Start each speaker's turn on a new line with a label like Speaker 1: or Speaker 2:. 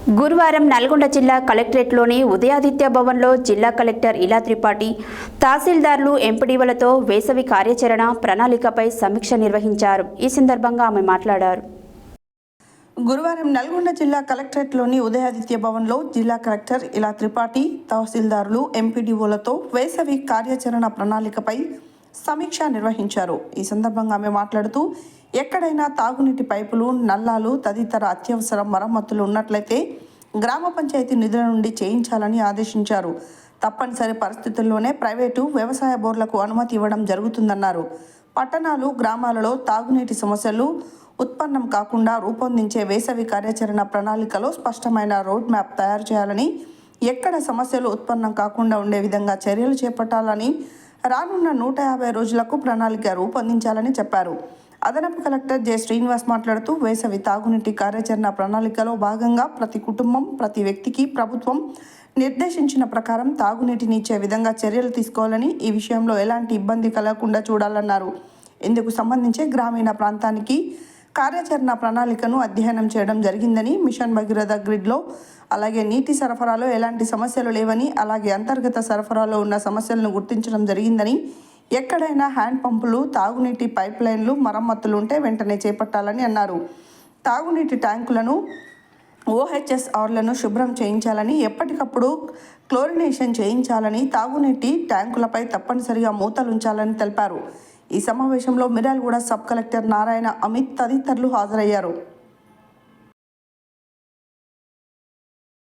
Speaker 1: గురువారం నల్గొండ జిల్లా కలెక్టరేట్లోని ఉదయాదిత్య భవన్లో జిల్లా కలెక్టర్ ఇలా త్రిపాఠి తహసీల్దార్లు ఎంపీడీఓలతో వేసవి కార్యాచరణ ప్రణాళికపై సమీక్ష నిర్వహించారు. ఈ సందర్భంగా ఆమె మాట్లాడారు.
Speaker 2: గురువారం నల్గొండ జిల్లా కలెక్టరేట్లోని ఉదయాదిత్య భవన్లో జిల్లా కలెక్టర్ ఇలా త్రిపాఠి తహసీల్దార్లు ఎంపీడీఓలతో వేసవి కార్యాచరణ ప్రణాళికపై సమీక్ష నిర్వహించారు. ఈ సందర్భంగా ఆమె మాట్లాడుతూ ఎక్కడైనా తాగునీటి పైపులు, నల్లాలు తదితర అత్యవసర మరమ్మతులు ఉన్నట్లయితే గ్రామ పంచాయతీ నిధుల నుండి చేయించాలని ఆదేశించారు. తప్పనిసరి పరిస్థితుల్లోనే ప్రైవేటు వ్యవసాయ బోర్లకు అనుమతి ఇవ్వడం జరుగుతుందన్నారు. పట్టణాలు, గ్రామాలలో తాగునీటి సమస్యలు ఉత్పన్నం కాకుండా రూపొందించే వేసవి కార్యాచరణ ప్రణాళికలో స్పష్టమైన రోడ్ మ్యాప్ తయారు చేయాలని, ఎక్కడ సమస్యలు ఉత్పన్నం కాకుండా ఉండే విధంగా చర్యలు చేపట్టాలని, రానున్న 150 రోజులకు ప్రణాళిక రూపొందించాలని చెప్పారు. అదనపు కలెక్టర్ జె శ్రీనివాస్ మాట్లాడుతూ వేసవి తాగునీటి కార్యాచరణ ప్రణాళికలో భాగంగా ప్రతి కుటుంబం, ప్రతి వ్యక్తికి ప్రభుత్వం నిర్దేశించిన ప్రకారం తాగునీటిని ఇచ్చే విధంగా చర్యలు తీసుకోవాలని, ఈ విషయంలో ఎలాంటి ఇబ్బంది కలగకుండా చూడాలన్నారు. ఇందుకు సంబంధించి గ్రామీణ ప్రాంతానికి కార్యాచరణ ప్రణాళికను అధ్యయనం చేయడం జరిగిందని, మిషన్ భగీరథ గ్రిడ్లో అలాగే నీటి సరఫరాలో ఎలాంటి సమస్యలు లేవని, అలాగే అంతర్గత సరఫరాలో ఉన్న సమస్యలను గుర్తించడం జరిగిందని, ఎక్కడైనా హ్యాండ్ పంపులు, తాగునీటి పైప్ లైన్లు మరమ్మతులు ఉంటే వెంటనే చేపట్టాలని అన్నారు. తాగునీటి ట్యాంకులను, OHSRలను శుభ్రం చేయించాలని, ఎప్పటికప్పుడు క్లోరినేషన్ చేయించాలని, తాగునీటి ట్యాంకులపై తప్పనిసరిగా మూతలు ఉంచాలని తెలిపారు. ఈ సమావేశంలో మిర్యాలగూడ సబ్ కలెక్టర్ నారాయణ అమిత్ తదితరులు హాజరయ్యారు.